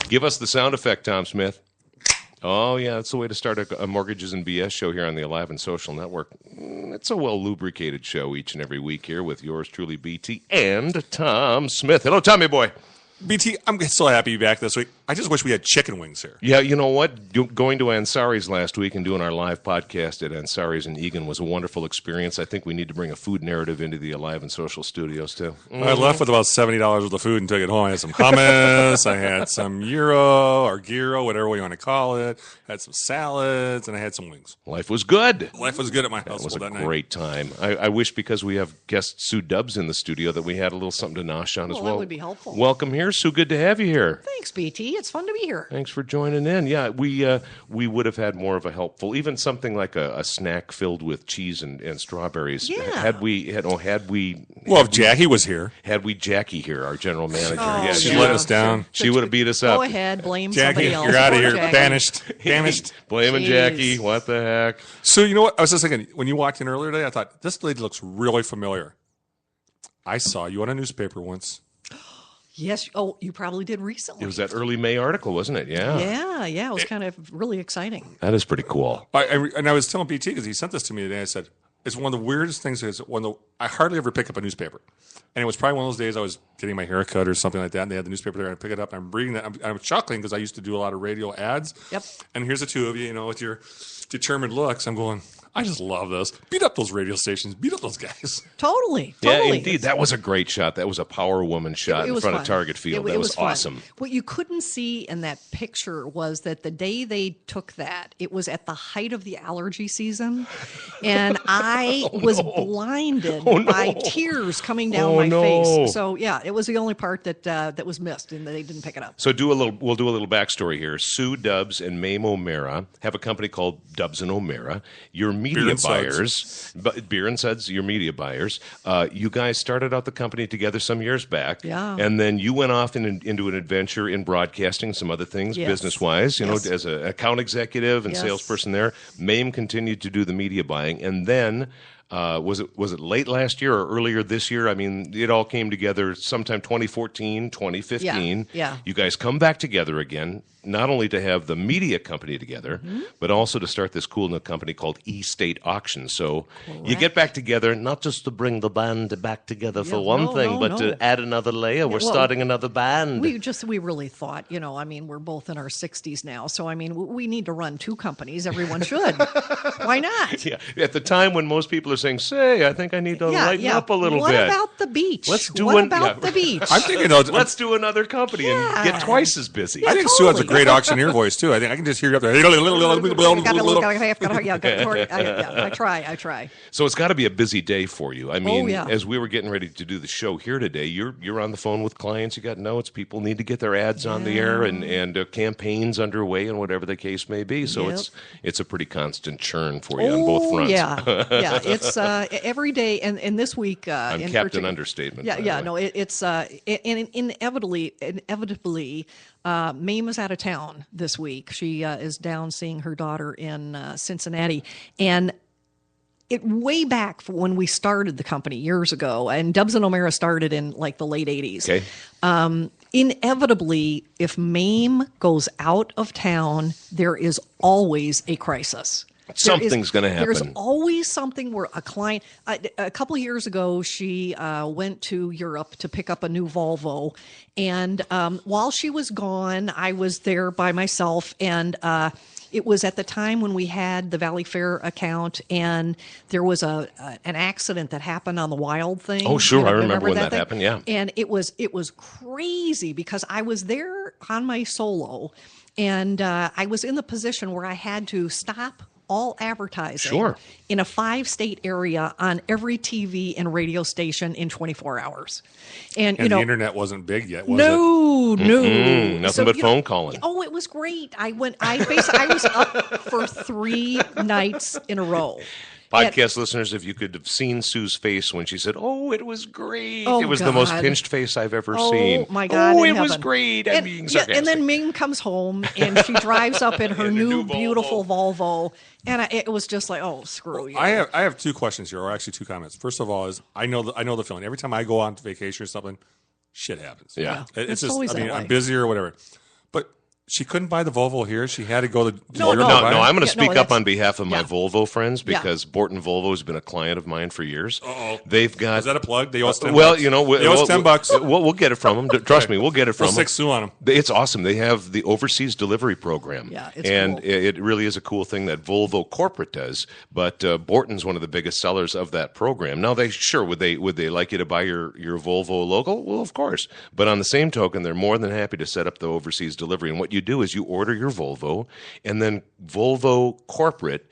Give us the sound effect, Tom Smith. Oh, yeah, that's the way to start a Mortgages and BS show here on the Alive and Social Network. It's a well-lubricated show each and every week here with yours truly, BT, and Tom Smith. Hello, Tommy boy. BT, I'm so happy to be back this week. I just wish we had chicken wings here. Yeah, you know what? Going to Ansari's last week and doing our live podcast at Ansari's in Egan was a wonderful experience. I think we need to bring a food narrative into the Alive and Social studios, too. I left with about $70 worth of food and took it home. I had some hummus, I had some gyro or gyro, whatever you want to call it. I had some salads, and I had some wings. Life was good. Life was good at my house. It was a great time. I wish, because we have guest Sue Dubs in the studio, that we had a little something to nosh on as well. That would be helpful. Welcome here, Sue. Good to have you here. Thanks, BT. It's fun to be here. Thanks for joining in. Yeah, we would have had more of a helpful, even something like a snack filled with cheese and strawberries. Yeah. Had we. Well, if Jackie was here. Had we Jackie here, our general manager. Oh, yeah, she let us down. She would have beat us up. Go ahead, blame Jackie, somebody else. you're out of Poor here. Jackie. Banished. Blaming Jeez. Jackie. What the heck? So, you know what? I was just thinking, when you walked in earlier today, I thought, this lady looks really familiar. I saw you on a newspaper once. Yes. Oh, you probably did recently. It was that early May article, wasn't it? Yeah. Yeah. It was kind of really exciting. That is pretty cool. And I was telling BT, because he sent this to me today, I said, it's one of the weirdest things. I hardly ever pick up a newspaper. And it was probably one of those days I was getting my hair cut or something like that, and they had the newspaper there, and I pick it up, and I'm reading that. I'm chuckling because I used to do a lot of radio ads. Yep. And here's the two of you, with your determined looks. I'm going, I just love this. Beat up those radio stations. Beat up those guys. Totally. Yeah, indeed. That was a great shot. That was a power woman shot in front of Target Field. That was awesome. What you couldn't see in that picture was that the day they took that, it was at the height of the allergy season, and I was blinded by tears coming down my face. So yeah, it was the only part that was missed, and they didn't pick it up. So we'll do a little backstory here. Sue Dubs and Mame O'Mara have a company called Dubs and O'Mara. Your media buyers, Beer and Suds, your media buyers. You guys started out the company together some years back, and then you went off into an adventure in broadcasting, some other things, business-wise, as an account executive and salesperson there. Mame continued to do the media buying, and then was it late last year or earlier this year? I mean, it all came together sometime 2014, 2015. Yeah. You guys come back together again, not only to have the media company together, but also to start this cool new company called e-stateauctions. So you get back together, not just to bring the band back together for one thing, but to add another layer. We're starting another band. We really thought, we're both in our 60s now. So, we need to run two companies. Everyone should. Why not? Yeah. At the time when most people are saying, I think I need to lighten up a little bit. What about the beach? The beach? I'm thinking, let's do another company and get twice as busy. I think Sue has a great auctioneer voice too. I think I can just hear you up there. I try. So it's got to be a busy day for you. I mean, as we were getting ready to do the show here today, you're on the phone with clients. You got notes. People need to get their ads on the air and campaigns underway and whatever the case may be. So it's a pretty constant churn for you on both fronts. Yeah. It's every day, and this week. I'm Captain Understatement. It's inevitably. Mame is out of town this week. She is down seeing her daughter in Cincinnati, and way back when we started the company years ago, and Dubs and O'Mara started in like the late 80s. Okay. Inevitably, if Mame goes out of town, there is always a crisis. Something's going to happen. There's always something where a client. A couple of years ago, she went to Europe to pick up a new Volvo, and while she was gone, I was there by myself, and it was at the time when we had the Valley Fair account, and there was an accident that happened on the Wild thing. Oh, sure, I remember when that happened. Yeah, and it was crazy because I was there on my solo, and I was in the position where I had to stop all advertising in a 5-state area on every TV and radio station in 24 hours. And the internet wasn't big yet, was it? No. Nothing but phone calling. Oh, it was great. I was up for 3 nights in a row. Podcast listeners, if you could have seen Sue's face when she said, it was great. It was the most pinched face I've ever seen. Oh, my God. It was great. I'm being sarcastic. And then Ming comes home, and she drives up in her new beautiful Volvo. And it was just like, screw you. I have 2 questions here, or actually 2 comments. First of all, is I know the feeling. Every time I go on vacation or something, shit happens. Yeah. It's just, always that way. I'm busy or whatever. But she couldn't buy the Volvo here. She had to go to No, Europe no. to buy No, it? I'm going to speak up that's- on behalf of my yeah. Volvo friends Yeah. because Borton Volvo has been a client of mine for years. Uh-oh. They've got. Is that a plug? They owe us $10. Well, you know, they owe us $10. We'll get it from them. Trust me, we'll get it from We'll them. 6 sue on them. It's awesome. They have the overseas delivery program. Yeah, it's and cool. it really is a cool thing that Volvo corporate does. But Borton's one of the biggest sellers of that program. Now, would they like you to buy your Volvo local? Well, of course. But on the same token, they're more than happy to set up the overseas delivery. And what you do is you order your Volvo, and then Volvo corporate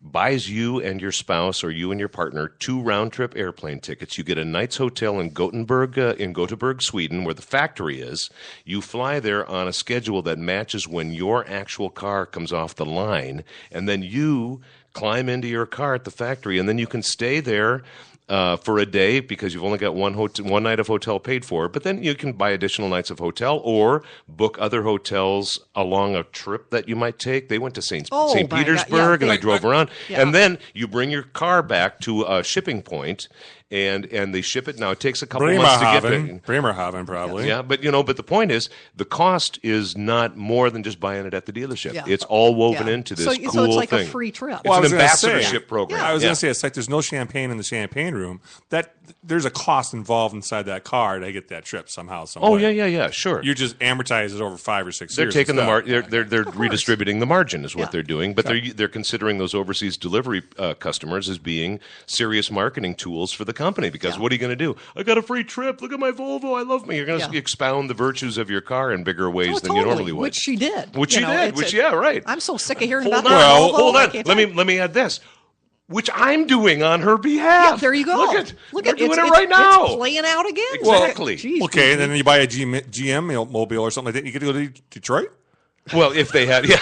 buys you and your spouse or you and your partner 2 round-trip airplane tickets. You get a night's hotel in Gothenburg, Sweden, where the factory is. You fly there on a schedule that matches when your actual car comes off the line, and then you climb into your car at the factory, and then you can stay there for a day because you've only got one night of hotel paid for. But then you can buy additional nights of hotel or book other hotels along a trip that you might take. They went to St. Oh, my God, Petersburg yeah. and they drove around. Yeah. And then you bring your car back to a shipping point and they ship it. Now, it takes a couple months to get there. Bremerhaven, probably. Yeah, but the point is, the cost is not more than just buying it at the dealership. Yeah. It's all woven Yeah. into this so cool it's like thing. a free trip. It's Well, I an was gonna say- ambassadorship program. I was going to say, it's like there's no champagne in the champagne room. That there's a cost involved inside that car to get that trip somehow. Some Oh, way. yeah, sure. You just amortize it over 5 or 6 They're years. taking and the stuff. they're redistributing the margin is what Yeah. they're doing, but they're considering those overseas delivery customers as being serious marketing tools for the company. Because what are you going to do? I got a free trip. Look at my Volvo. I love me. You're going to Yeah. expound the virtues of your car in bigger ways Oh, than you totally, normally would. which she did. Which You she know, did. it's Which a- right. I'm so sick of hearing Hold about on. that. Well, Volvo, Hold I on. can't Let tell you. me add this. Which I'm doing on her behalf. Yeah, there you go. Look at Look we're at doing it's, it right now. It's playing out again. Exactly. Jeez, Okay, and Pete. then you buy a GM mobile or something like that. You get to go to Detroit. Well, if they had, yeah.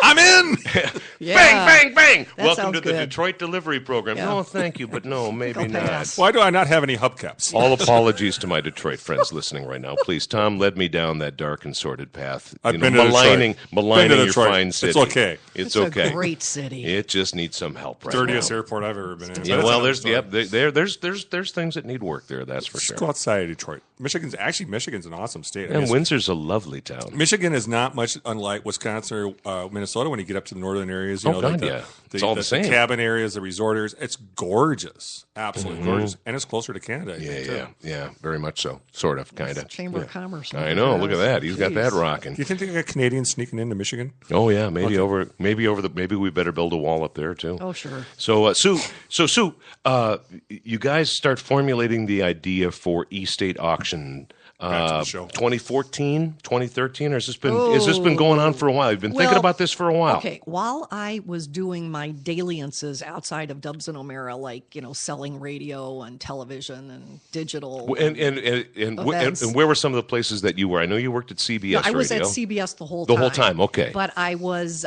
I'm in. Yeah. Bang, bang, bang. That Welcome sounds to the good. Detroit delivery program. Yeah. No, thank you, but no, maybe Go not. pass. Why do I not have any hubcaps? All apologies to my Detroit friends listening right now. Please, Tom led me down that dark and sordid path. I've been to maligning Detroit. Been to your Detroit. fine It's city. okay. It's a okay. great city. It just needs some help right Dirtiest now. airport I've ever been in. Yeah, That's well, another there's story. there's things that need work there. That's for Just sure. go outside of Detroit. Michigan's an awesome state. I And mean, Windsor's a lovely town. Michigan is not much unlike Wisconsin or Minnesota when you get up to the northern areas. You Oh, know, God, like yeah. It's all the same. cabin areas, the resort areas. It's gorgeous, absolutely gorgeous, and it's closer to Canada. I think, too. Yeah, very much so. Sort of, kind of. Chamber of Commerce. I know. Look at that. He's got that rocking. Do you think they got Canadians sneaking into Michigan? Oh yeah, maybe maybe we better build a wall up there too. Oh, sure. So Sue, you guys start formulating the idea for e-state auction. Back to the show. 2014, 2013, or has this been going on for a while? You've been thinking Well, about this for a while. Okay, while I was doing my dalliances outside of Dubs and O'Mara, like selling radio and television and digital, And where were some of the places that you were? I know you worked at CBS. I was Radio. at CBS the whole The time. whole time, okay. But I was,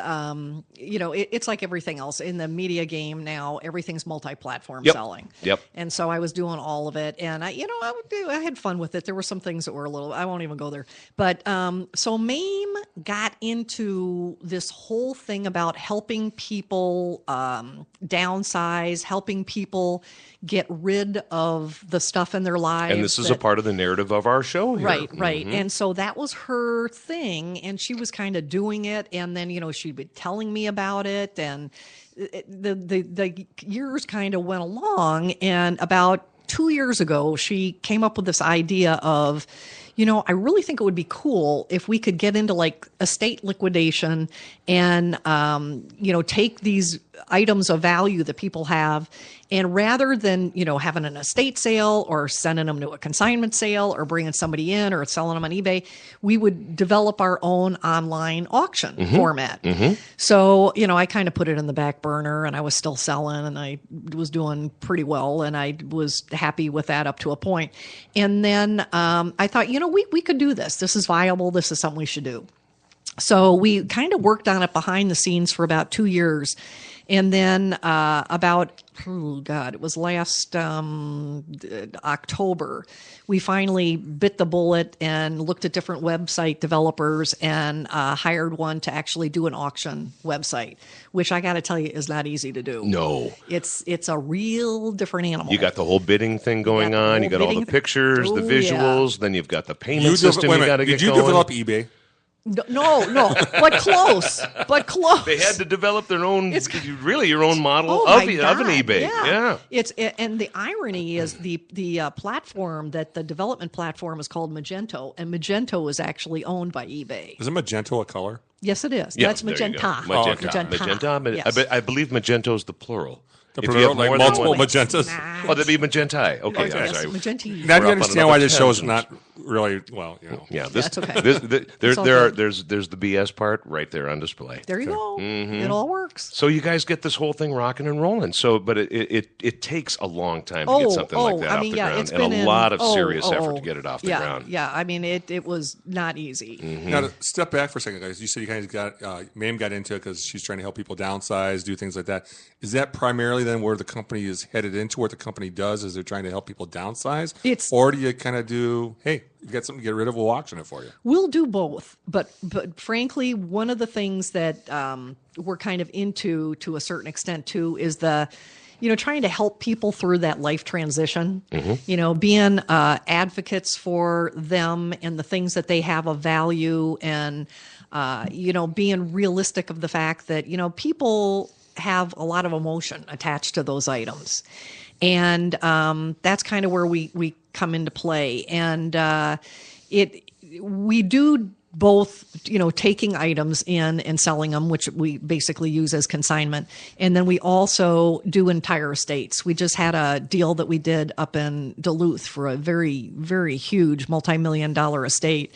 it's like everything else in the media game now. Everything's multi-platform Yep. selling. Yep. And so I was doing all of it, and I had fun with it. There were some things that were a little. I won't even go there. But so MAME got into this whole thing about helping people downsize, helping people get rid of the stuff in their lives. And this is a part of the narrative of our show here. Right. And so that was her thing, and she was kind of doing it, and then she'd be telling me about it, and the years kind of went along, and about 2 years ago, she came up with this idea of, I really think it would be cool if we could get into like estate liquidation and, take these items of value that people have, and rather than, having an estate sale or sending them to a consignment sale or bringing somebody in or selling them on eBay, we would develop our own online auction format. So, I kind of put it in the back burner, and I was still selling, and I was doing pretty well, and I was happy with that up to a point. And then I thought, we could do this. This is viable. This is something we should do. So we kind of worked on it behind the scenes for about 2 years. And then it was last October, we finally bit the bullet and looked at different website developers and hired one to actually do an auction website, which I got to tell you is not easy to do. No. It's a real different animal. You got the whole bidding thing going the on. whole You got all the bidding thing. pictures, the Oh, yeah. visuals. Then you've got the payment system you got to get Did you going. develop eBay? No, but close. But close. They had to develop their own, really your own model Oh of my an God, eBay. Yeah. And the irony is the platform that the development platform is called Magento, and Magento is actually owned by eBay. Is it Magento a color? Yes, it is. Yeah, That's there you go. Magenta. Magenta. Yes. I believe Magento is the plural. The If you plural, have like more than multiple one- magentas? Nah. Oh, that'd be Magenti. Okay, Yes, I'm sorry. Magenti. Now do We're you up on understand why another this show's tangent. not really, well, you know. Yeah, That's okay. There's all good. there's the BS part right there on display. There you go. Mm-hmm. It all works. So you guys get this whole thing rocking and rolling. So, but it takes a long time to get something like that off the ground, it's and been a lot of in- serious effort to get it off the yeah, ground. Yeah, I mean, it was not easy. Now, to step back for a second, guys. You said you guys Mame got into it because she's trying to help people downsize, do things like that. Is that primarily then where the company is headed into? What the company does is they're trying to help people downsize? Or do you kind of do, hey, you got something to get rid of, we'll auction it for you? We'll do both, but frankly, one of the things that we're kind of into to a certain extent too is trying to help people through that life transition. Being advocates for them and the things that they have of value, and being realistic of the fact that people have a lot of emotion attached to those items, and that's kind of where we come into play. And we do both, taking items in and selling them, which we basically use as consignment. And then we also do entire estates. We just had a deal that we did up in Duluth for a very, very huge multi-million-dollar estate.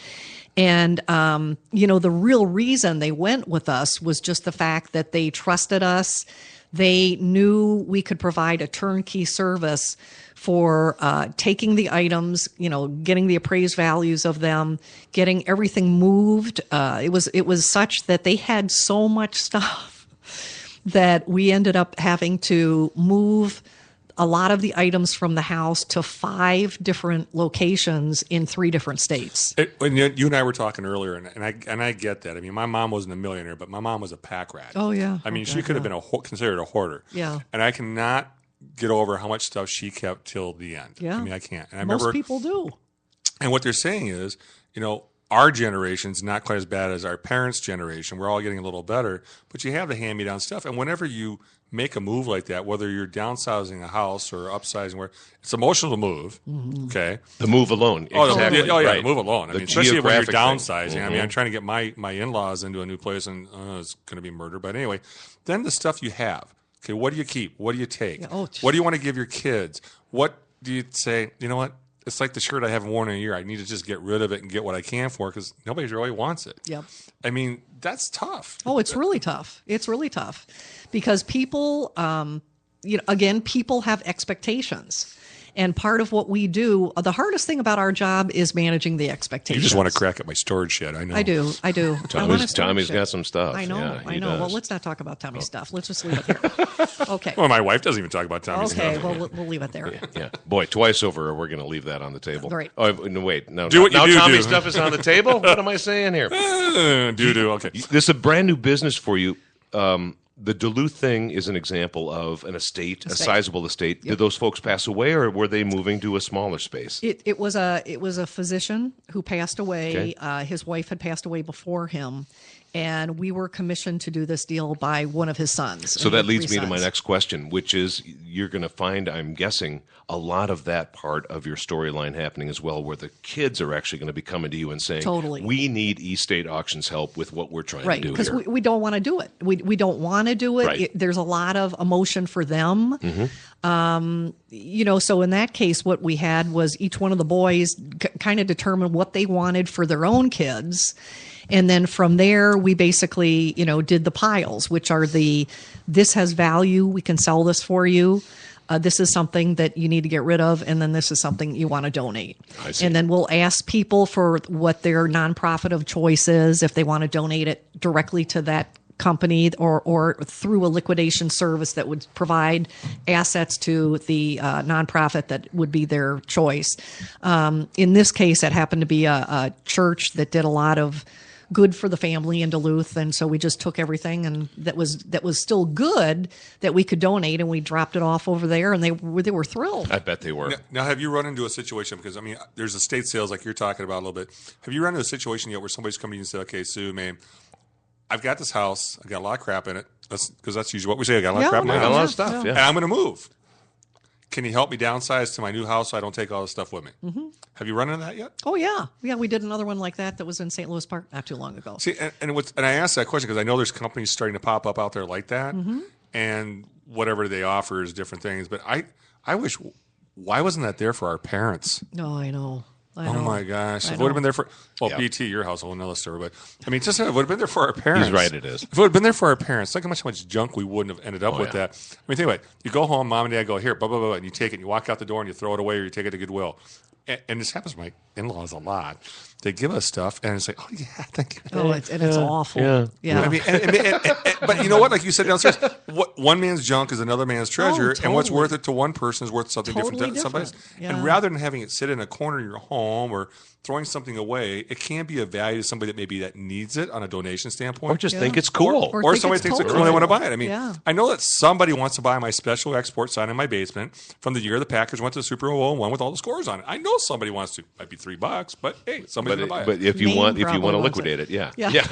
And, the real reason they went with us was just the fact that they trusted us. They knew we could provide a turnkey service for taking the items, getting the appraised values of them, getting everything moved. It was such that they had so much stuff that we ended up having to move a lot of the items from the house to 5 different locations in 3 different states. When you and I were talking earlier, and I get that. I mean, my mom wasn't a millionaire, but my mom was a pack rat. Oh, yeah. I mean, she could have been considered a hoarder. Yeah. And I cannot get over how much stuff she kept till the end. Yeah. I mean, I can't. And I Most remember, people do. and what they're saying is, our generation's not quite as bad as our parents' generation. We're all getting a little better, but you have the hand-me-down stuff. And whenever you make a move like that, whether you're downsizing a house or upsizing, where it's emotional to move, okay? The move alone. Oh, Exactly. yeah, Right. move alone. I The mean, especially when you're geographic downsizing. thing. I mean, I'm trying to get my in-laws into a new place, and it's going to be murder. But anyway, then the stuff you have. Okay, what do you keep? What do you take? Yeah, oh, what do you want to give your kids? What do you say, you know what? It's like the shirt I haven't worn in a year. I need to just get rid of it and get what I can for it because nobody really wants it. Yep. I mean, that's tough. Oh, it's really tough. It's really tough because people, again, people have expectations. And part of what we do, the hardest thing about our job is managing the expectations. You just want to crack at my storage shed. I know. I do. I want a storage Tommy's shed. got some stuff. I know. Yeah, I he know. does. Well, let's not talk about Tommy's stuff. Let's just leave it here. Okay. Well, my wife doesn't even talk about Tommy's Okay. stuff. Well, we'll leave it there. Yeah, boy, twice over, we're going to leave that on the table. Right. Oh, no, wait. No, Do what you now do, Tommy's do. stuff is on the table? What am I saying here? Okay. This is a brand new business for you. The Duluth thing is an example of an estate, a sizable estate. Did those folks pass away, or were they moving to a smaller space? It was a physician who passed away. Okay. His wife had passed away before him, and we were commissioned to do this deal by one of his sons. So that leads me to my next question, which is you're going to find, I'm guessing, a lot of that part of your storyline happening as well, where the kids are actually going to be coming to you and saying, Totally. we need e-state auctions help with what we're trying Right, to do because here. we don't want to do it. We don't want to do it. Right. There's a lot of emotion for them. So in that case, what we had was each one of the boys kind of determine what they wanted for their own kids. And then from there, we basically, did the piles, which are this has value. We can sell this for you. This is something that you need to get rid of, and then this is something you want to donate. I see. And then we'll ask people for what their nonprofit of choice is, if they want to donate it directly to that company or through a liquidation service that would provide assets to the nonprofit that would be their choice. In this case, it happened to be a church that did a lot of good for the family in Duluth, and so we just took everything and that was still good that we could donate, and we dropped it off over there, and they were thrilled. I bet they were. Now, have you run into a situation, because, I mean, there's estate sales like you're talking about a little bit. Have you run into a situation yet where somebody's coming to you and said, okay, Sue, man, I've got this house. I've got a lot of crap in it. Because that's usually what we say. I got a lot of crap in my got a house. lot of stuff, yeah. And I'm going to move. Can you help me downsize to my new house so I don't take all this stuff with me? Mm-hmm. Have you run into that yet? Oh, yeah. Yeah, we did another one like that was in St. Louis Park not too long ago. See, and I asked that question because I know there's companies starting to pop up out there like that, and whatever they offer is different things. But I wish, why wasn't that there for our parents? No, I know. Oh my gosh! If it would have been there for BT, your household, another story. But I mean, just if it would have been there for our parents. He's right. It is. If it would have been there for our parents, think how much junk we wouldn't have ended up with that. I mean, think about it. You go home, mom and dad go here, blah blah blah, and you take it, and you walk out the door, and you throw it away, or you take it to Goodwill. And this happens to my in-laws a lot. They give us stuff, and it's like, oh yeah, thank you. Oh, it's awful. Yeah. I mean, but you know what? Like you said downstairs, one man's junk is another man's treasure, and what's worth it to one person is worth something different to somebody else. Yeah. And rather than having it sit in a corner of your home or throwing something away, it can be of value to somebody that needs it on a donation standpoint, Or just think it's cool. or somebody thinks it's cool and they want to buy it. I mean, Yeah. I know that somebody wants to buy my special export sign in my basement from the year the Packers went to the Super Bowl and won with all the scores on it. I know somebody wants to. Might be $3, but hey, somebody's going to buy it. But if you Mame want to probably liquidate wants it, yeah. Yeah.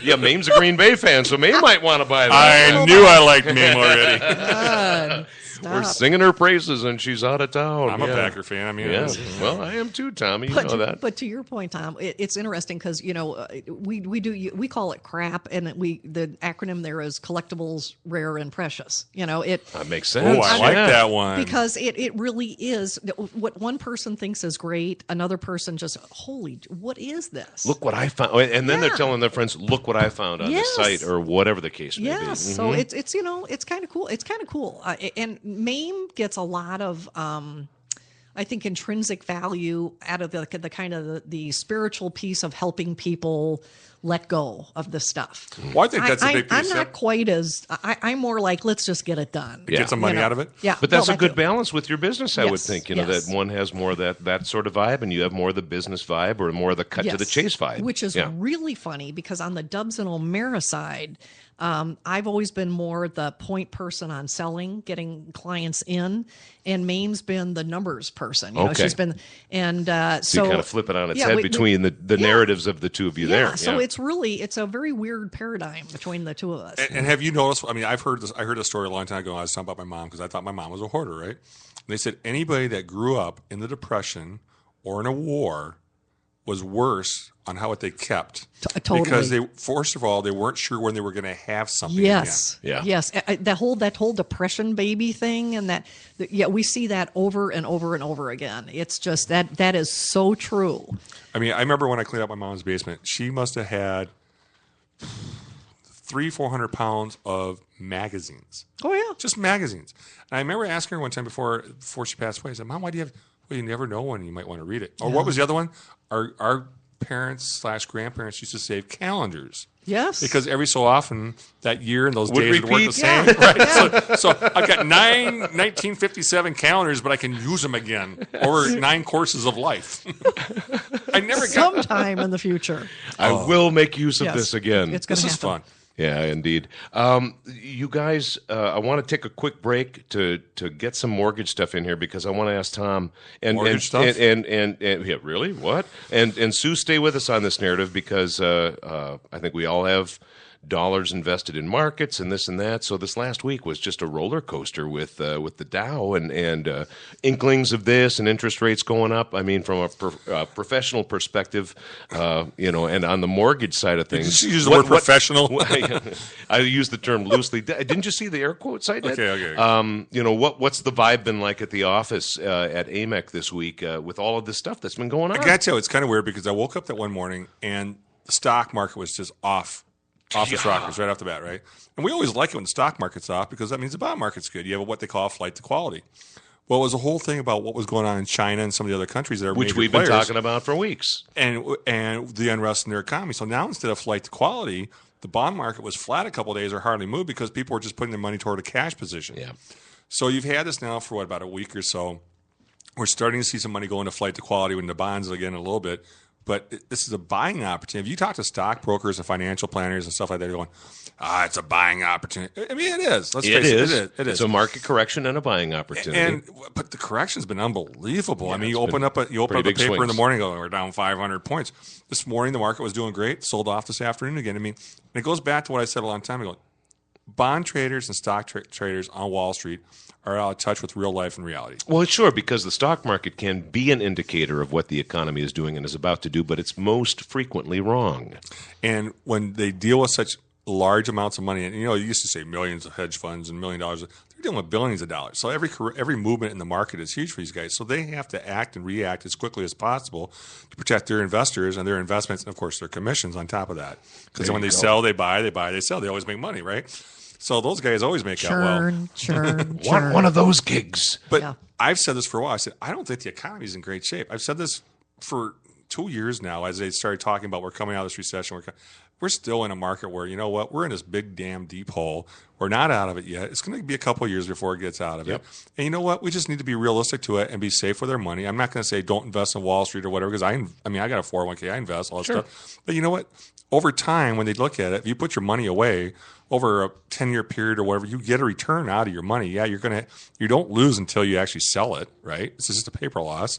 Yeah, Mame's a Green Bay fan, so Mame might want to buy that. I knew I liked Mame already. We're singing her praises, and she's out of town. I'm a Packer fan. I mean, Yeah. Well, I am too, Tommy. You know that. But to your point, Tom, it's interesting because we call it CRAP, and the acronym there is collectibles, rare and precious. That makes sense. Oh, I like that one. Because it really is what one person thinks is great, another person just, holy, what is this? Look what I found, and then they're telling their friends, "Look what I found on Yes. the site," or whatever the case may be. Yes, so it's kind of cool. It's kind of cool, and Mame gets a lot of, I think, intrinsic value out of the kind of the spiritual piece of helping people let go of the stuff. Well, I think that's a big piece. I'm not quite as I'm more like, let's just get it done. Get some money out of it. Yeah, But that's well, a good it. balance with your business, I would Yes, think. yes. That one has more of that sort of vibe, and you have more of the business vibe, or more of the cut to the chase vibe, which is really funny because on the Dubs and O'Mara side, I've always been more the point person on selling, getting clients in, and Mame's been the numbers person. Okay. She's been, and So you kind of flip it on its head between the narratives of the two of you there. So it's a very weird paradigm between the two of us. And have you noticed? I mean, I heard a story a long time ago. I was talking about my mom because I thought my mom was a hoarder, right? And they said anybody that grew up in the Depression or in a war was worse on how what they kept. Totally. Because first of all, they weren't sure when they were going to have something Yes. again. Yeah. Yes. That whole depression baby thing, and we see that over and over and over again. It's just that is so true. I mean, I remember when I cleaned out my mom's basement, she must have had 300-400 pounds of magazines. Oh yeah. Just magazines. And I remember asking her one time before she passed away, I said, Mom, why do you have, well, you never know when you might want to read it. Or what was the other one? Our parents/grandparents used to save calendars. Yes. Because every so often that year and those Would days would work the repeat. same. Right? So I've got 9 1957 calendars, but I can use them again over 9 courses of life. I never got sometime in the future. I will make use of Yes. this again. It's going to This happen. is fun. Yeah, indeed. You guys, I want to take a quick break to get some mortgage stuff in here because I want to ask Tom Mortgage stuff? and yeah, really what? And Sue, stay with us on this narrative because I think we all have dollars invested in markets and this and that. So this last week was just a roller coaster with the Dow and inklings of this and interest rates going up. I mean, from a professional perspective, and on the mortgage side of things, Did you use the word professional? I use the term loosely. Didn't you see the air quotes I did? Okay. What's the vibe been like at the office at AMEC this week with all of this stuff that's been going on? I got to tell you, it's kind of weird because I woke up that one morning and the stock market was just off the rockers right off the bat, right? And we always like it when the stock market's off because that means the bond market's good. You have what they call a flight to quality. Well, it was a whole thing about what was going on in China and some of the other countries that are which major we've players, been talking about for weeks. and the unrest in their economy. So now instead of flight to quality, the bond market was flat a couple of days or hardly moved because people were just putting their money toward a cash position. Yeah. So you've had this now for about a week or so. We're starting to see some money go into flight to quality when the bonds again a little bit. But this is a buying opportunity. If you talk to stockbrokers and financial planners and stuff like that, they're going, it's a buying opportunity. I mean, it is. Let's face it. It is. It's a market correction and a buying opportunity. But the correction's been unbelievable. Yeah, I mean, you open up the paper swings in the morning, and go, we're down 500 points. This morning, the market was doing great. Sold off this afternoon again. I mean, and it goes back to what I said a long time ago. Bond traders and stock traders on Wall Street are out of touch with real life and reality. Well, sure, because the stock market can be an indicator of what the economy is doing and is about to do, but it's most frequently wrong. And when they deal with such large amounts of money, and you used to say millions of hedge funds and $1 million, they're dealing with billions of dollars. So every movement in the market is huge for these guys. So they have to act and react as quickly as possible to protect their investors and their investments, and of course their commissions on top of that. Because when they sell, they buy, they sell. They always make money, right? So those guys always make out well. Churn. One of those gigs. But I've said this for a while. I said, I don't think the economy is in great shape. I've said this for 2 years now as they started talking about we're coming out of this recession. We're still in a market where, you know what, we're in this big damn deep hole. We're not out of it yet. It's going to be a couple of years before it gets out of it. And you know what? We just need to be realistic to it and be safe with our money. I'm not going to say don't invest in Wall Street or whatever, because I got a 401k. I invest, all that stuff. But you know what? Over time, when they look at it, if you put your money away over a 10-year period or whatever, you get a return out of your money. Yeah, you don't lose until you actually sell it, right? This is just a paper loss.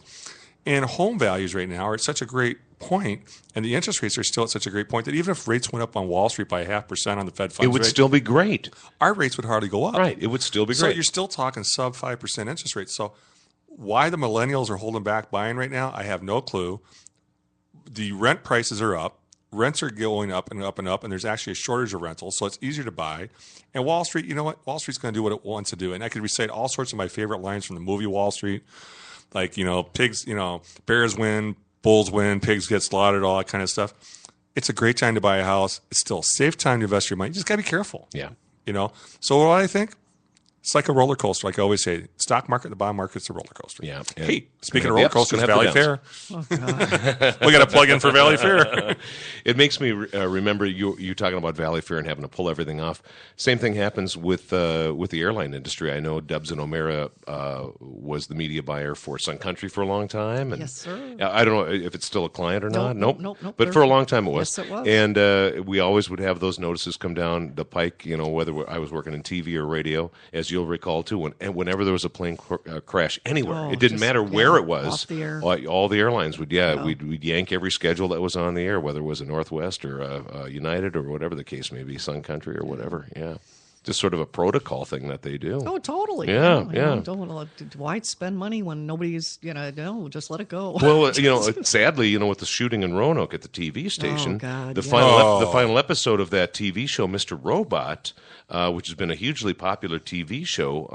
And home values right now are at such a great point, and the interest rates are still at such a great point that even if rates went up on Wall Street by 0.5% on the Fed funds rate, it would still be great. Our rates would hardly go up. Right, it would still be great. So you're still talking sub 5% interest rates. So why the millennials are holding back buying right now, I have no clue. The rent prices are up. Rents are going up and up and up, and there's actually a shortage of rentals, so it's easier to buy. And Wall Street, you know what? Wall Street's going to do what it wants to do. And I could recite all sorts of my favorite lines from the movie Wall Street, like, pigs, bears win, bulls win, pigs get slaughtered, all that kind of stuff. It's a great time to buy a house. It's still a safe time to invest your money. You just got to be careful. Yeah. So what I think? It's like a roller coaster. Like I always say, stock market, the bond market's a roller coaster. Yeah. Hey, speaking of roller coasters, Valley Fair. Oh, God. We got to plug in for Valley Fair. It makes me remember you talking about Valley Fair and having to pull everything off. Same thing happens with the airline industry. I know Dubs and O'Mara was the media buyer for Sun Country for a long time. And Yes, sir. I don't know if it's still a client or not. Nope. But for a long time it was. Yes, it was. And we always would have those notices come down the pike, whether I was working in TV or radio, as you'll recall too. Whenever there was a plane crash anywhere, it didn't matter where it was. Off the air. All the airlines would, we'd yank every schedule that was on the air, whether it was a Northwest or United or whatever the case may be, Sun Country or whatever. Yeah. Just sort of a protocol thing that they do. Oh, totally. Yeah. Why spend money when nobody's, no, just let it go. Well, sadly, with the shooting in Roanoke at the TV station, the final episode of that TV show, Mr. Robot, which has been a hugely popular TV show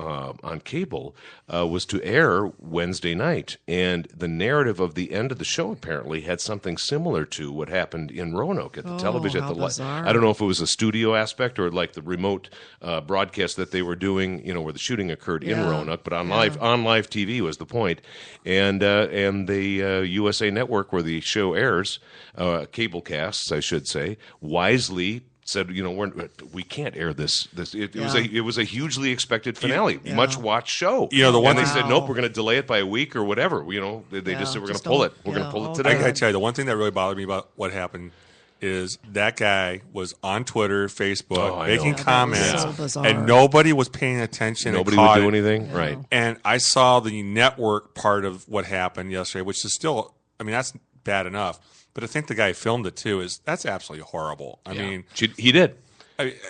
on cable, was to air Wednesday night. And the narrative of the end of the show apparently had something similar to what happened in Roanoke at the television. How bizarre. I don't know if it was a studio aspect or like the remote broadcast that they were doing, where the shooting occurred in Roanoke, but on live TV was the point. And the USA Network, where the show airs, cable casts, I should say, wisely said, we can't air this. It was a hugely expected finale, much watched show. They said, nope, we're going to delay it by a week or whatever. They just said we're going to pull it. We're going to pull it today. I got to tell you, the one thing that really bothered me about what happened is that guy was on Twitter, Facebook, making comments, and nobody was paying attention. Nobody would do anything, right? And I saw the network part of what happened yesterday, which is still, that's bad enough. But I think the guy filmed it too. That's absolutely horrible. I mean, he did.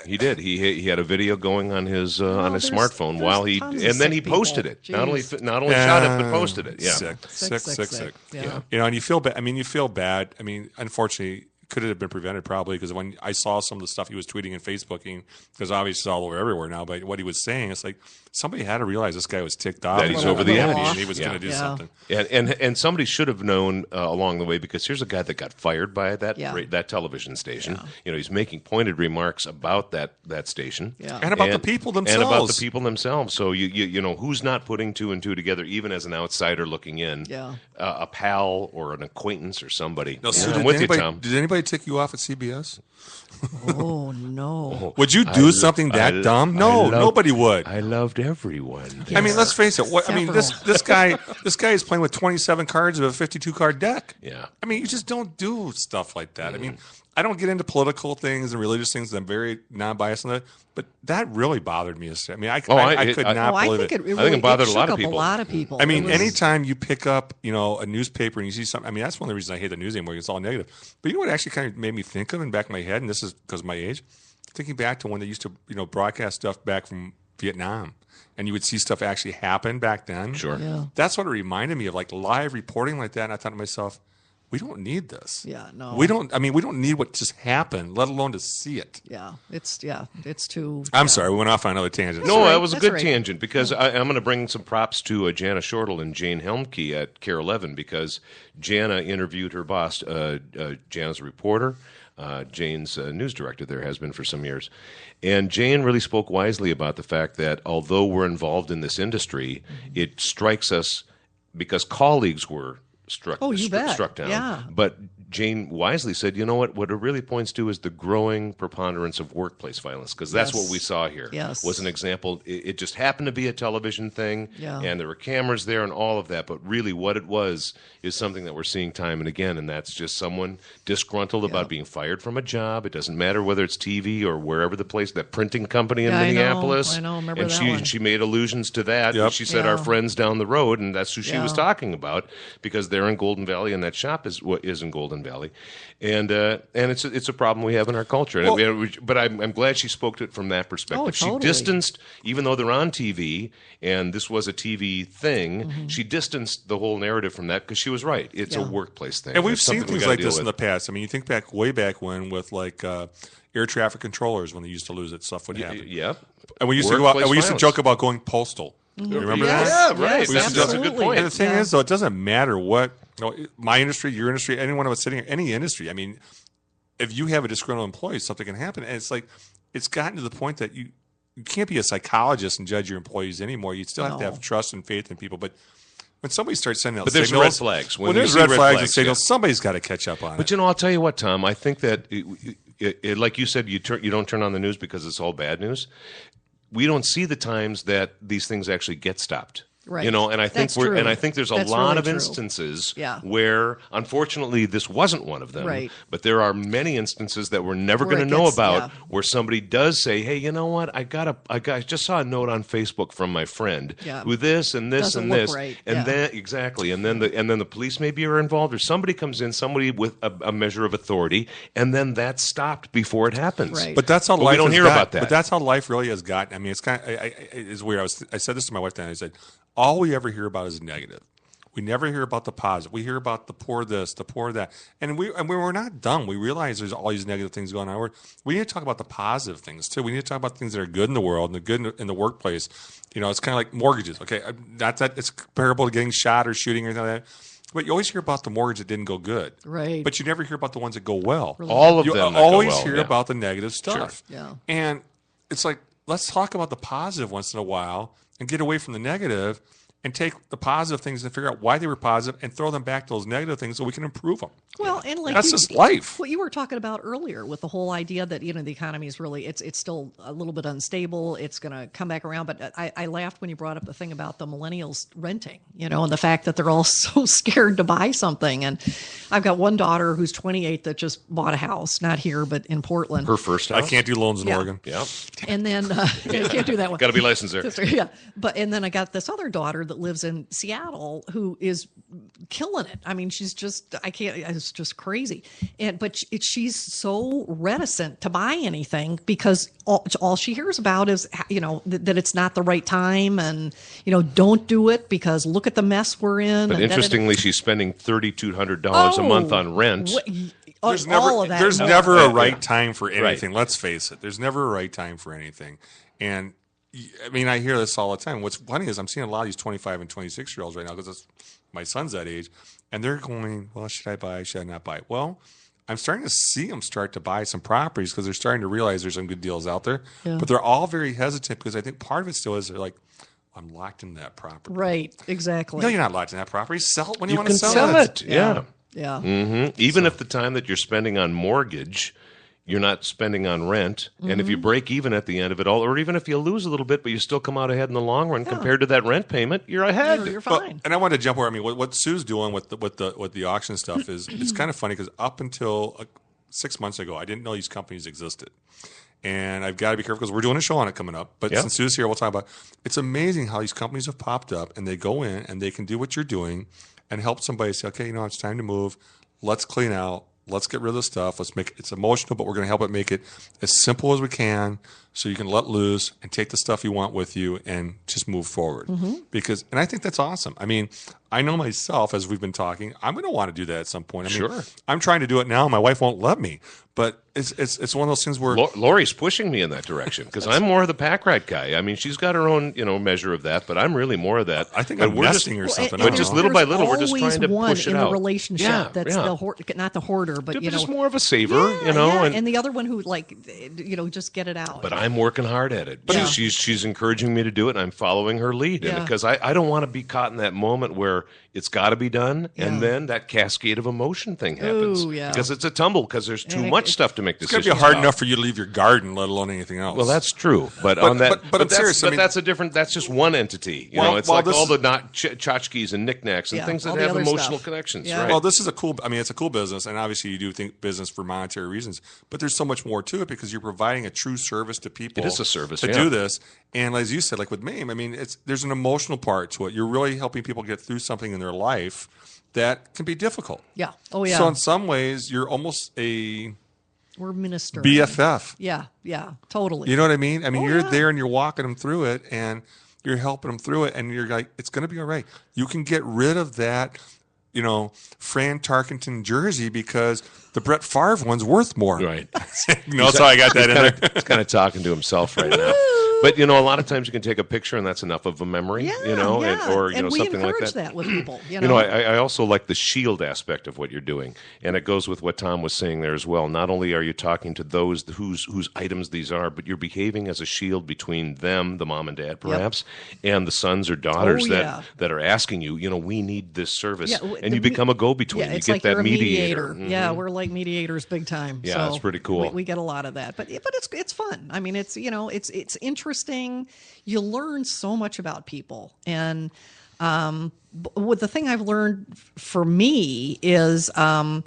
He did. He had a video going on his smartphone while and then he posted it. Not only shot it, but posted it. Yeah, sick. Yeah. And you feel bad. You feel bad. Unfortunately, could it have been prevented? Probably, because when I saw some of the stuff he was tweeting and Facebooking, because obviously it's all over everywhere now, but what he was saying, it's like somebody had to realize this guy was ticked off. That he's over the edge. And he was going to do something. And somebody should have known along the way, because here's a guy that got fired by that television station. Yeah. He's making pointed remarks about that station. Yeah. And about the people themselves. And about the people themselves. So, who's not putting two and two together, even as an outsider looking in? Yeah. A pal or an acquaintance or somebody. No, I'm with you, Tom. Did anybody anybody tick you off at CBS? Oh no! Would you do something that dumb? No, nobody would. I loved everyone. I mean, let's face it. This guy is playing with 27 cards of a 52 card deck. Yeah. I mean, you just don't do stuff like that. I mean, I don't get into political things and religious things. I'm very non-biased on that. But that really bothered me. I mean, I could not believe it. Really, I think it bothered a lot of shook up people. A lot of people. I mean, anytime you pick up, a newspaper and you see something, I mean, that's one of the reasons I hate the news anymore. It's all negative. But you know what actually kind of made me think of in the back of my head, and this is because of my age, thinking back to when they used to, broadcast stuff back from Vietnam, and you would see stuff actually happen back then. Sure. Yeah. That's what it reminded me of, like live reporting like that. And I thought to myself, we don't need this. Yeah, no. We don't need what just happened, let alone to see it. Yeah, it's too. I'm sorry, we went off on another tangent. No, right, that was a that's good right. tangent because I'm going to bring some props to Jana Shortle and Jane Helmke at Care 11 because Jana interviewed her boss. Jana's a reporter. Jane's news director there has been for some years. And Jane really spoke wisely about the fact that although we're involved in this industry, it strikes us because colleagues were struck down. Yeah. But Jane wisely said, you know what it really points to is the growing preponderance of workplace violence, because that's Yes. what we saw here. Yes. Was an example. It just happened to be a television thing, Yeah. and there were cameras there and all of that, but really what it was is something that we're seeing time and again, and that's just someone disgruntled about being fired from a job. It doesn't matter whether it's TV or wherever the place, that printing company in Yeah, I know. Minneapolis. I know. Remember and that one. she made allusions to that. Yep. She said Yeah. our friends down the road, and that's who she was Yeah. talking about, because they're in Golden Valley, and that shop is in Golden Valley, and it's a problem we have in our culture. But I'm glad she spoke to it from that perspective. Oh, She totally. distanced, even though they're on TV, and this was a TV thing. Mm-hmm. She distanced the whole narrative from that because she was right. It's a Yeah. workplace thing, And we've It's seen something we things gotta like deal this in the with. past. I mean, you think way back when with like air traffic controllers when they used to lose it, stuff would happen. Yeah, And we used Workplace to violence. joke about going postal. You remember yeah, that? yeah, right. Yes, That's a good absolutely. point. And the thing Yeah. is, though, it doesn't matter what my industry, your industry, any one of us sitting here, any industry. I mean, if you have a disgruntled employee, something can happen. And it's like it's gotten to the point that you can't be a psychologist and judge your employees anymore. You still have to No. have trust and faith in people. But when somebody starts sending out But there's signals, red flags. When When there's you see red red flags and flags, signals, somebody's got to catch up on it. But I'll tell you what, Tom. I think that like you said, you don't turn on the news because it's all bad news. We don't see the times that these things actually get stopped. Right. And I think That's true. I think there's a That's lot really of true. instances Yeah. where, unfortunately, this wasn't one of them. Right. But there are many instances that we're never Where going it to know gets- about, yeah. where somebody does say, "Hey, you know what? I just saw a note on Facebook from my friend Yeah. with this and this Doesn't and look this," right. and Yeah. then exactly, and then the police maybe are involved, or somebody comes in, somebody with a measure of authority, and then that's stopped before it happens. Right. But that's how But life we don't has hear gotten. about that. But that's how life really has gotten. I mean, it's kind of it's weird. I said this to my wife then. I said, all we ever hear about is negative. We never hear about the positive. We hear about the poor this, the poor that, and we're not dumb. We realize there's all these negative things going on. We need to talk about the positive things too. We need to talk about things that are good in the world and the good in the workplace. It's kind of like mortgages. Okay, not that it's comparable to getting shot or shooting or anything like that. But you always hear about the mortgage that didn't go good. Right. But you never hear about the ones that go well. All of You them that go always well, hear yeah. about the negative stuff. Sure. Yeah. And it's like, let's talk about the positive once in a while and get away from the negative and take the positive things and figure out why they were positive and throw them back to those negative things so we can improve them. Well, and like That's just life. What you were talking about earlier with the whole idea that the economy is really it's still a little bit unstable. It's going to come back around. But I laughed when you brought up the thing about the millennials renting, and the fact that they're all so scared to buy something. And I've got one daughter who's 28 that just bought a house, not here but in Portland. Her first I house. can't do loans in Yeah. Oregon. Yeah, And then you can't do that one. got to be licensed there. Yeah, and then I got this other daughter that lives in Seattle who is killing it. I mean, she's just it's just crazy. But she's so reticent to buy anything because all she hears about is that it's not the right time, and don't do it because look at the mess we're in. But and interestingly, she's spending $3,200 a month on rent. There's all of that. There's No. never a Yeah. right time for Right. anything. Let's face it. There's never a right time for anything. And I mean, I hear this all the time. What's funny is I'm seeing a lot of these 25 and 26-year-olds right now because my son's that age, and they're going, well, should I buy? Should I not buy? Well, I'm starting to see them start to buy some properties because they're starting to realize there's some good deals out there. Yeah. But they're all very hesitant because I think part of it still is they're like, I'm locked in that property. Right, exactly. No, you're not locked in that property. Sell it when you, You want can to sell it. it. Yeah. Yeah. Even if the time that you're spending on mortgage, you're not spending on rent, and if you break even at the end of it all, or even if you lose a little bit, but you still come out ahead in the long run compared to that rent payment, you're ahead. You're Well, fine. and I wanted to jump where I mean, what Sue's doing with the auction stuff is it's kind of funny because up until 6 months ago, I didn't know these companies existed. And I've got to be careful because we're doing a show on it coming up. But since Sue's here, we'll talk about it. It's amazing how these companies have popped up and they go in and they can do what you're doing and help somebody say, okay, it's time to move. Let's clean out. Let's get rid of the stuff. Let's make it's emotional, but we're going to help it make it as simple as we can so you can let loose and take the stuff you want with you and just move forward. And I think that's awesome. I mean, I know myself, as we've been talking, I'm going to want to do that at some point. I mean, I'm trying to do it now. My wife won't let me, but it's one of those things where Lori's pushing me in that direction because I'm more of the pack rat guy. I mean, she's got her own measure of that, but I'm really more of that. I think I'm investing or something. But just little by little, we're just There's trying to always push it one in out. the relationship that's not the hoarder, but Just more of a saver, yeah, and and the other one who just get it out. But I'm working hard at it. But she's encouraging me to do it, and I'm following her lead. Yeah. And because I don't want to be caught in that moment where it's got to be done, and then that cascade of emotion thing happens. Ooh, yeah. Because it's a tumble, because there's too much stuff to make it's decisions going to be hard about. enough for you to leave your garden, let alone anything else. Well, that's true, but on that, but I'm that's, serious. But I mean, that's a different. That's just one entity. It's like all the tchotchkes and knickknacks and things that all the have other emotional stuff. connections. Yeah. Right? Well, this is a cool. I mean, it's a cool business, and obviously you do think business for monetary reasons. But there's so much more to it because you're providing a true service to people. It is a service to do this, and as you said, like with MAME, I mean, there's an emotional part to it. You're really helping people get through something in their life that can be difficult. Yeah. Oh, yeah. So in some ways, you're almost a We're ministering. BFF. Yeah, totally. You know what I mean? I mean, you're yeah. there and you're walking them through it, and you're helping them through it, and you're like, it's going to be all right. You can get rid of that, Fran Tarkenton jersey because the Brett Favre one's worth more. Right. So I got that in there. He's kind of talking to himself right now. But a lot of times you can take a picture and that's enough of a memory. Yeah, or and we something like encourage that. with people. I also like the shield aspect of what you're doing, and it goes with what Tom was saying there as well. Not only are you talking to those whose items these are, but you're behaving as a shield between them, the mom and dad, perhaps, and the sons or daughters that are asking you. We need this service, and you become a go-between. Yeah, it's you get like that you're a mediator. Yeah, we're like mediators big time. Yeah, so it's pretty cool. We get a lot of that, but it's fun. I mean, it's interesting. You learn so much about people, and what the thing I've learned for me is I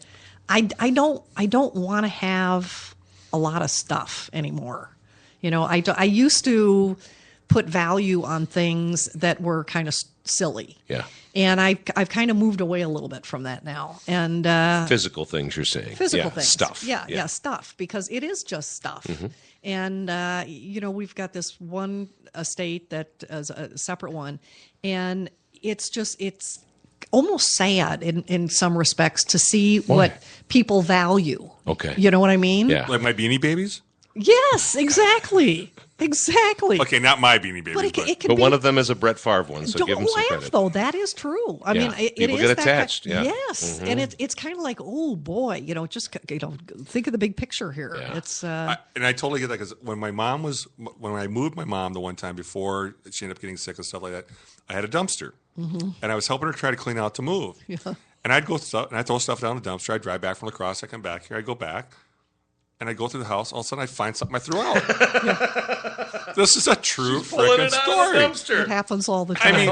don't want to have a lot of stuff anymore. I used to put value on things that were kind of silly. Yeah. And I've kind of moved away a little bit from that now. And physical things, you're saying. Physical things. Stuff. Yeah, stuff, because it is just stuff. Mm-hmm. And, we've got this one estate that is a separate one. And it's almost sad in some respects to see what people value. Okay. You know what I mean? Yeah. Like my Beanie Babies? Yes, exactly. Exactly. Okay, not my Beanie Babies. But it can But be, one of them is a Brett Favre one, so don't give him some laugh, credit. though. That is true. I mean, it People is get that attached, kind- yeah. Yes, and it's kind of like, oh boy, just think of the big picture here. Yeah. It's And I totally get that because when I moved my mom the one time before she ended up getting sick and stuff like that, I had a dumpster, and I was helping her try to clean out to move. Yeah. And I'd go and I'd throw stuff down the dumpster. I'd drive back from La Crosse. I come back here. I go back. And I go through the house. All of a sudden, I find something I threw out. This is a true freaking story. it happens all the time. I mean,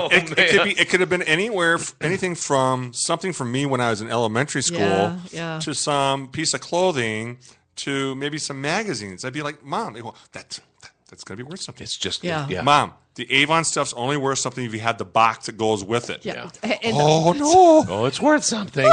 it could have been anything from something from me when I was in elementary school to some piece of clothing to maybe some magazines. I'd be like, Mom, that's going to be worth something. It's just, Mom, the Avon stuff's only worth something if you had the box that goes with it. Yeah. Oh, no. Oh, it's worth something.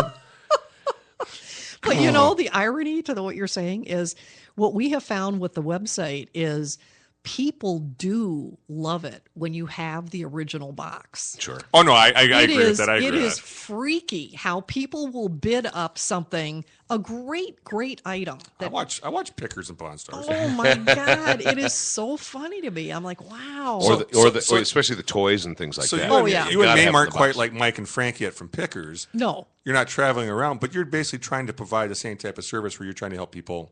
But the irony to what you're saying is what we have found with the website is people do love it when you have the original box. Sure. Oh, no, I agree with that. It is freaky how people will bid up something, a great item. I watch Pickers and Pawn Stars. Oh my God! It is so funny to me. I'm like, wow. Or especially the toys and things like that. You and Mame aren't the quite box. like Mike and Frank yet from Pickers. No. You're not traveling around, but you're basically trying to provide the same type of service where you're trying to help people.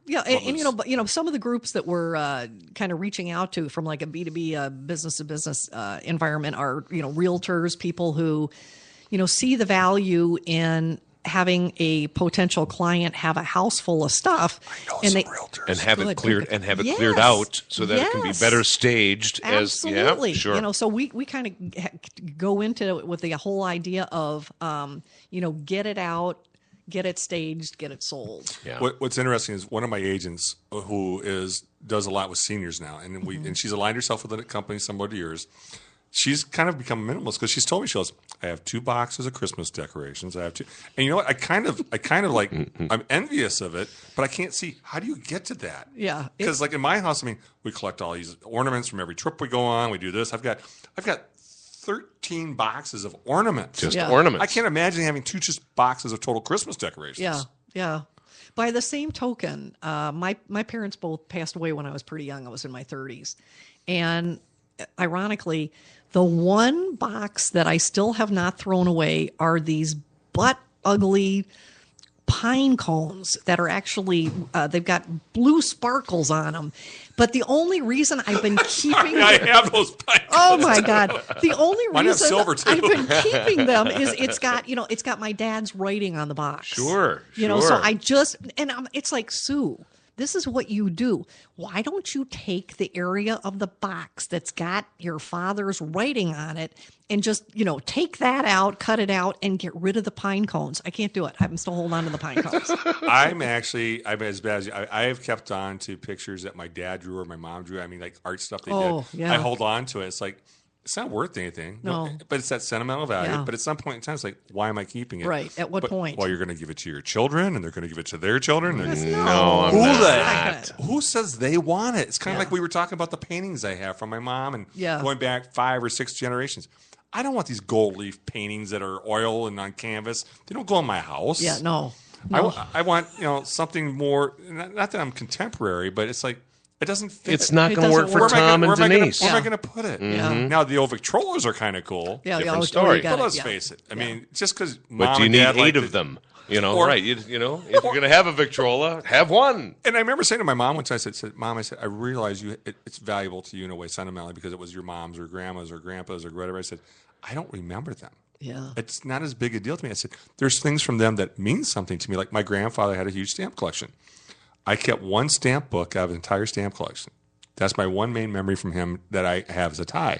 Yeah, and some of the groups that we're kind of reaching out to from like a B2B business to business environment are realtors, people who see the value in having a potential client have a house full of stuff, and realtors. And have it Good, cleared good. and have it Yes. cleared out so that it can be Yes. better staged. Absolutely. As sure. So we kind of go into it with the whole idea of, get it out, get it staged, get it sold. Yeah. What's interesting is one of my agents who does a lot with seniors now, and and she's aligned herself with a company similar to yours. She's kind of become a minimalist because she's told me, she goes, I have 2 boxes of Christmas decorations. I have 2, and you know what? I kind of like, I'm envious of it, but I can't see how do you get to that? Yeah, because like in my house, I mean, we collect all these ornaments from every trip we go on. We do this. I've got 13 boxes of ornaments. Just Yeah. ornaments. I can't imagine having 2 just boxes of total Christmas decorations. Yeah. By the same token, my parents both passed away when I was pretty young. I was in my 30s. And ironically, the one box that I still have not thrown away are these butt ugly pine cones that are actually, they've got blue sparkles on them. But the only reason I've been keeping I have those pine Oh my God! The only Mine have reason silver, too. I've been keeping them is it's got my dad's writing on the box. Sure. So I just it's like, Sue, this is what you do. Why don't you take the area of the box that's got your father's writing on it and just take that out, cut it out, and get rid of the pine cones? I can't do it. I'm still holding on to the pine cones. I'm as bad as you. I have kept on to pictures that my dad drew or my mom drew. I mean, like art stuff they did. Yeah. I hold on to it. It's like, it's not worth anything. No. But it's that sentimental value. Yeah. But at some point in time, it's like, why am I keeping it? Right. At what point? Well, you're going to give it to your children, and they're going to give it to their children. No, I'm Who not. Who says they want it? It's kind of Yeah. like we were talking about the paintings I have from my mom and going back 5 or 6 generations. I don't want these gold leaf paintings that are oil and on canvas. They don't go in my house. Yeah, no. I want something more. Not that I'm contemporary, but it's like it doesn't fit. It's not It going to work doesn't for work. Tom and Denise. Where am I going to put it? Yeah. Now the old Victrolas are kind of cool. Yeah, Different oh, story. you got But it, let's yeah. face it. I mean, just because But do you need 8 of them? Right. If you're going to have a Victrola, have one. And I remember saying to my mom once, I said, Mom, I realize it's valuable to you in a way sentimentally because it was your mom's or grandma's or grandpa's or whatever. I said, I don't remember them. Yeah. It's not as big a deal to me. I said, there's things from them that mean something to me. Like my grandfather had a huge stamp collection. I kept one stamp book out of an entire stamp collection. That's my one main memory from him that I have as a tie.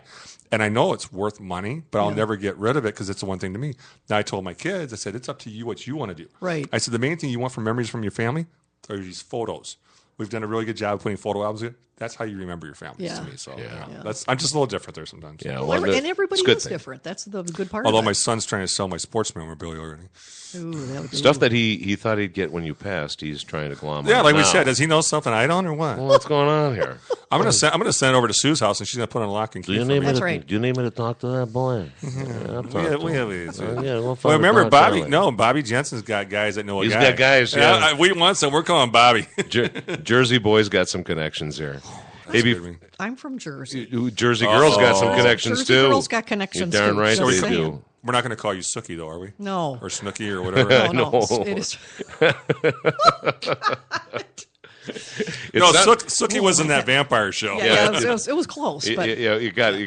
And I know it's worth money, but I'll never get rid of it because it's the one thing to me. Now, I told my kids, I said, it's up to you what you want to do. Right. I said, the main thing you want from memories from your family are these photos. We've done a really good job of putting photo albums in. That's how you remember your families Yeah. to me. So Yeah. I'm just a little different there sometimes. Yeah, Well, well, and everybody it's a good is thing. different. That's the good part Although of my it. son's trying to sell my sports memorabilia already. Ooh, that would be- Stuff that he thought he'd get when you passed, he's trying to glom Yeah, on like we now. said, does he know something I don't or what? Well, what's going on here? I'm gonna send it over to Sue's house and she's gonna put on a lock and key. for me. That's right. Do you need me to talk to that boy? We have these. we'll Well, find remember out Bobby? Charlie. No, Bobby Jensen's got guys that know a He's guy. got guys, yeah. We want some. We're calling Bobby. Jersey boy's got some connections here. Maybe I'm from Jersey. Jersey girls got some connections Jersey too. girls got connections You're darn too. right Just they saying. do. We're not going to call you Sookie, though, are we? No. Or Snooky or whatever. No. No. It is. No, It's not- Sookie was in that vampire show. Yeah, it was close, but Yeah, you got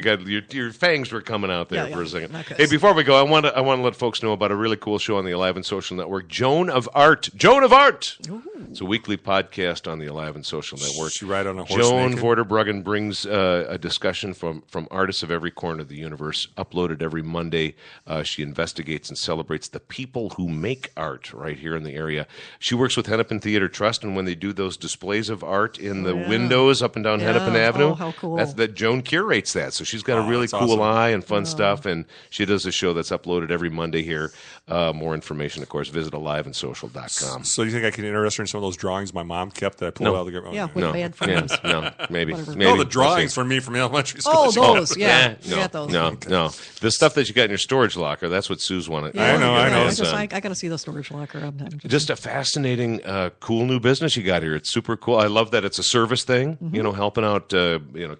your fangs were coming out there Yeah, for a yeah, second. not good. Hey, before we go, I want to let folks know about a really cool show on the Alive and Social Network, Joan of Art. Joan of Art. Ooh. It's a weekly podcast on the Alive and Social Network. She ride on a horse Joan naked? Vorderbruggen brings a discussion from artists of every corner of the universe, uploaded every Monday. She investigates and celebrates the people who make art right here in the area. She works with Hennepin Theater Trust, and when they do those displays of art in the windows up and down Hennepin Avenue, Oh, how cool. that Joan curates that. So she's got a really that's cool awesome. eye and fun stuff, and she does a show that's uploaded every Monday here. More information, of course, visit aliveandsocial.com. So you think I can interest her in some of those drawings my mom kept that I pulled out of the... Yeah, with bad friends. No, maybe. Whatever. maybe. No, the drawings from me from elementary school. Oh, those, yeah. You No, got those. no. The stuff that you got in your storage locker, that's what Sue's wanted. Yeah, I know. I got to see the storage locker. Just a fascinating, cool new business you got here. It's super cool. I love that it's a service thing, Mm-hmm. helping out,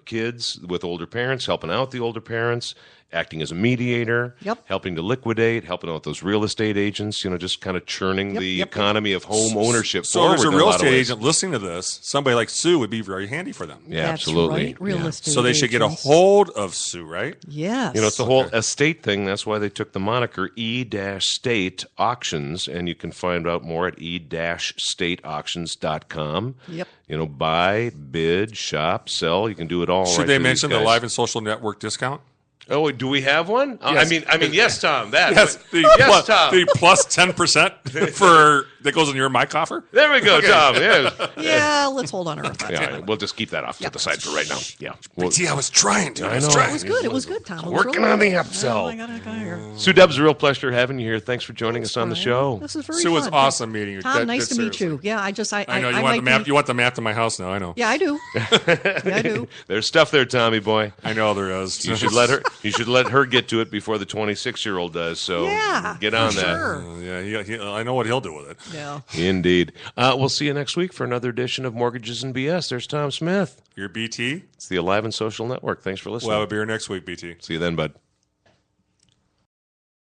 kids with older parents, helping out the older parents. acting as a mediator, Yep. helping to liquidate, helping out those real estate agents, just kind of churning the economy of home ownership So forward. there's a in real lot of estate ways. agent listening to this. Somebody like Sue would be very handy for them. Yeah, That's absolutely. right. Real estate So they should get a agents. hold of Sue, right? Yes. It's the whole estate thing. That's why they took the moniker e-state auctions, and you can find out more at e-stateauctions.com. Yep. Buy, bid, shop, sell. You can do it all. Should right they through these mention the guys. Live and Social Network discount? Oh, do we have one? Yes. I mean, yes, Tom. That. Yes, Yes, Tom. the plus 10% for that goes in your my coffer. There we go, Tom. Yeah. Yeah, let's hold on our thoughts. Yeah, we'll just keep that off to the side for right now. Yeah. Well, See, I was trying to. I know. It was good. It was good, Tom. It was working really on the good. upsell. Oh, I got here. Sue Dubs, a real pleasure having you here. Thanks for joining us on the show. This is very Sue, fun. it's awesome meeting you. Tom, nice That- to meet seriously. you. Yeah, I I know you I want the might map. be- You want the map to my house now. I know. Yeah, I do. Yeah, I do. There's stuff there, Tommy boy. I know there is. You should let her get to it before the 26-year-old does. So Yeah, get on for that. sure. Yeah, I know what he'll do with it. Yeah. Indeed. We'll see you next week for another edition of Mortgages and BS. There's Tom Smith. Your BT. It's the Alive and Social Network. Thanks for listening. We'll have a beer next week, BT. See you then, bud.